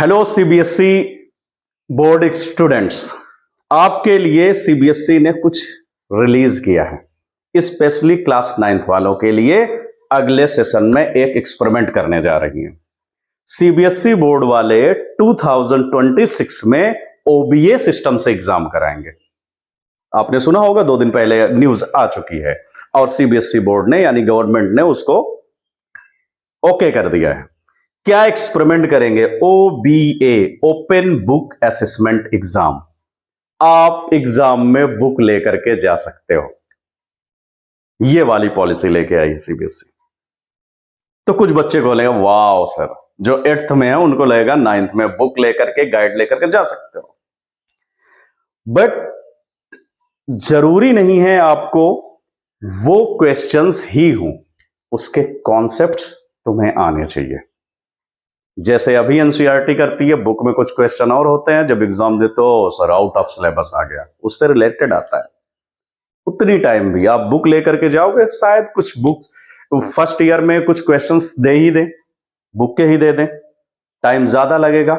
Hello CBSE board students, आपके लिए CBSE ने कुछ रिलीज किया है। स्पेशली क्लास 9th वालों के लिए अगले सेशन में एक एक्सपेरिमेंट करने जा रही हैं। सीबीएसई बोर्ड वाले 2026 में ओबीए सिस्टम से एग्जाम कराएंगे। आपने सुना होगा, 2 दिन पहले न्यूज आ चुकी है और सीबीएसई बोर्ड ने यानी गवर्नमेंट ने उसको ओके कर दिया है। क्या एक्सपेरिमेंट करेंगे? OBA, open book assessment exam. आप एग्जाम में बुक लेकर के जा सकते हो, ये वाली पॉलिसी लेके आई है सीबीएसई। तो कुछ बच्चे को लगेगा वाह सर, जो 8th में है उनको लगेगा 9th में बुक लेकर के, गाइड लेकर के जा सकते हो। बट जरूरी नहीं है आपको वो क्वेश्चंस ही हो, उसके कॉन्सेप्ट्स तुम्हें आने चाहिए। जैसे अभी एनसीईआरटी करती है, बुक में कुछ क्वेश्चन और होते हैं, जब एग्जाम देते हो सर आउट ऑफ सिलेबस आ गया, उससे रिलेटेड आता है। उतनी टाइम भी आप बुक लेकर के जाओगे, शायद कुछ बुक्स फर्स्ट ईयर में कुछ क्वेश्चंस दे ही दे, बुक के ही दे दें, टाइम ज्यादा लगेगा।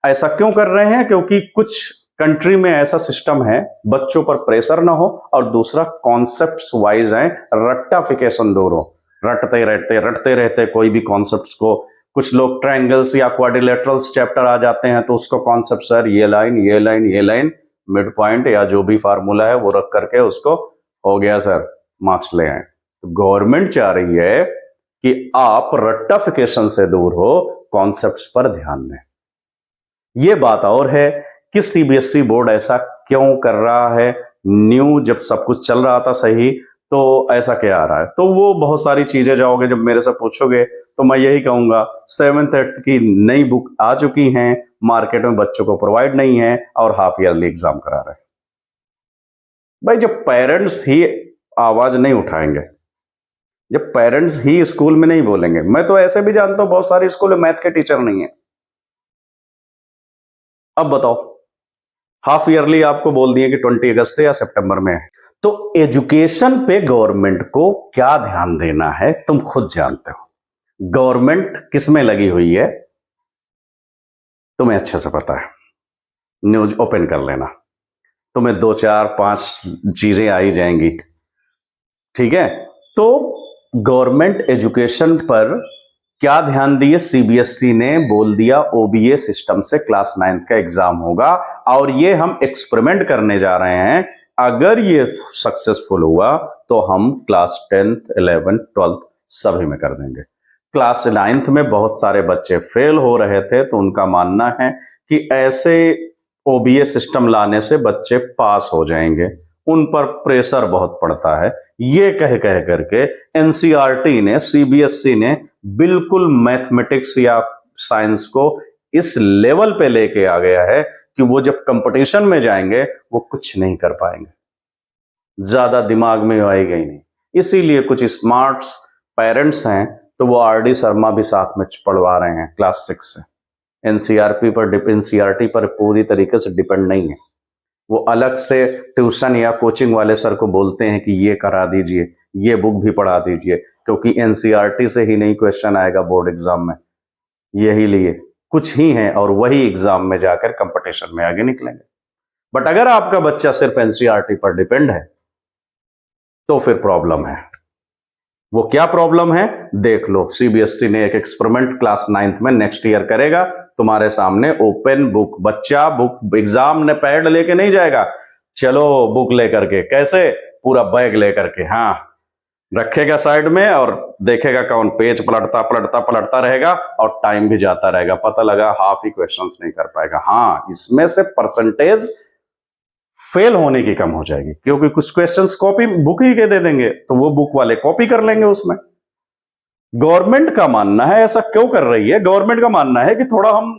ऐसा क्यों कर रहे हैं? क्योंकि कुछ कंट्री में ऐसा सिस्टम है, बच्चों पर प्रेशर ना हो, और दूसरा कॉन्सेप्ट्स वाइज है, रट्टाफिकेशन दूर हो। रटते रहते कोई भी कॉन्सेप्ट्स को। कुछ लोग ट्रायंगल्स या क्वाड्रिलेटरल्स चैप्टर आ जाते हैं तो उसको कॉन्सेप्ट सर ये लाइन ये लाइन ये लाइन, मिड पॉइंट या जो भी फार्मूला है वो रख करके उसको हो गया सर, मार्क्स ले आए। तो गवर्नमेंट चाह रही है कि आप रट्टाफिकेशन से दूर हो, कॉन्सेप्ट्स पर ध्यान दें। ये बात और है कि सीबीएसई बोर्ड ऐसा क्यों कर रहा है। न्यू जब सब कुछ चल रहा था सही, तो ऐसा क्या आ रहा है? तो वो बहुत सारी चीजें जाओगे जब मेरे से पूछोगे तो मैं यही कहूंगा, 7th 8th की नई बुक आ चुकी हैं, मार्केट में बच्चों को प्रोवाइड नहीं है और हाफ ईयरली एग्जाम करा रहे हैं। भाई जब पेरेंट्स ही आवाज नहीं उठाएंगे, जब पेरेंट्स ही स्कूल में नहीं बोलेंगे, मैं तो ऐसे भी जानता हूं बहुत सारे स्कूल में मैथ के टीचर नहीं है। अब बताओ, हाफ ईयरली आपको बोल दिए कि 20 अगस्त से या सितंबर में है, तो एजुकेशन पे गवर्नमेंट को क्या ध्यान देना है तुम खुद जानते हो। गवर्नमेंट किस में लगी हुई है तुम्हें अच्छे से पता है। न्यूज ओपन कर लेना, तुम्हें 2 4 5 चीजें आई जाएंगी, ठीक है। तो गवर्नमेंट एजुकेशन पर क्या ध्यान दिए? सीबीएसई ने बोल दिया ओबीए सिस्टम से क्लास 9th का एग्जाम होगा, और ये हम एक्सपेरिमेंट करने जा रहे हैं। अगर ये सक्सेसफुल हुआ तो हम क्लास 10th 11th 12th सभी में कर देंगे। क्लास 9th में बहुत सारे बच्चे फेल हो रहे थे, तो उनका मानना है कि ऐसे ओबीए सिस्टम लाने से बच्चे पास हो जाएंगे, उन पर प्रेशर बहुत पड़ता है। ये कह करके एनसीईआरटी ने, सीबीएसई ने बिल्कुल मैथमेटिक्स या साइंस को इस लेवल पे लेके आ गया है कि वो जब कंपटीशन में जाएंगे वो कुछ नहीं कर पाएंगे, ज्यादा दिमाग में आएगा ही नहीं। इसीलिए कुछ स्मार्ट पेरेंट्स हैं तो वो आरडी शर्मा भी साथ में पढ़वा रहे हैं क्लास 6 से। एनसीईआरटी पर पूरी तरीके से डिपेंड नहीं है। वो अलग से ट्यूशन या कोचिंग वाले सर को बोलते हैं कि ये करा दीजिए, ये बुक भी पढ़ा दीजिए, क्योंकि एनसीईआरटी से ही नहीं क्वेश्चन आएगा बोर्ड एग्जाम में। यही लिए कुछ ही हैं और वही एग्जाम में जाकर कंपटीशन में आगे निकलेंगे। बट अगर आपका बच्चा सिर्फ एनसीईआरटी पर डिपेंड है तो फिर प्रॉब्लम है। वो क्या प्रॉब्लम है देख लो। सीबीएसई ने एक एक्सपेरिमेंट क्लास 9th में नेक्स्ट ईयर करेगा, तुम्हारे सामने ओपन बुक। बच्चा बुक एग्जाम ने पैड लेके नहीं जाएगा, चलो बुक लेकर के, कैसे? पूरा बैग लेकर के, हाँ, रखेगा साइड में और देखेगा कौन पेज पलटता रहेगा, और टाइम भी जाता रहेगा। पता लगा हाफ ही क्वेश्चंस नहीं कर पाएगा। हाँ, इसमें से परसेंटेज फेल होने की कम हो जाएगी, क्योंकि कुछ क्वेश्चंस कॉपी बुक ही के दे देंगे तो वो बुक वाले कॉपी कर लेंगे उसमें। गवर्नमेंट का मानना है ऐसा क्यों कर रही है? गवर्नमेंट का मानना है कि थोड़ा हम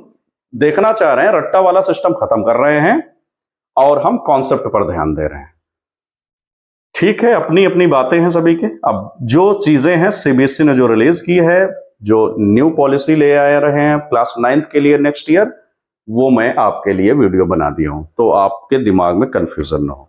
देखना चाह रहे हैं, रट्टा वाला सिस्टम खत्म कर रहे हैं और हम कॉन्सेप्ट पर ध्यान दे रहे हैं। ठीक है, अपनी अपनी बातें हैं सभी के। अब जो चीजें हैं सीबीएसई ने जो रिलीज की है, जो न्यू पॉलिसी ले आ रहे हैं क्लास 9th के लिए नेक्स्ट ईयर, वो मैं आपके लिए वीडियो बना दिया हूं, तो आपके दिमाग में कंफ्यूजन ना हो।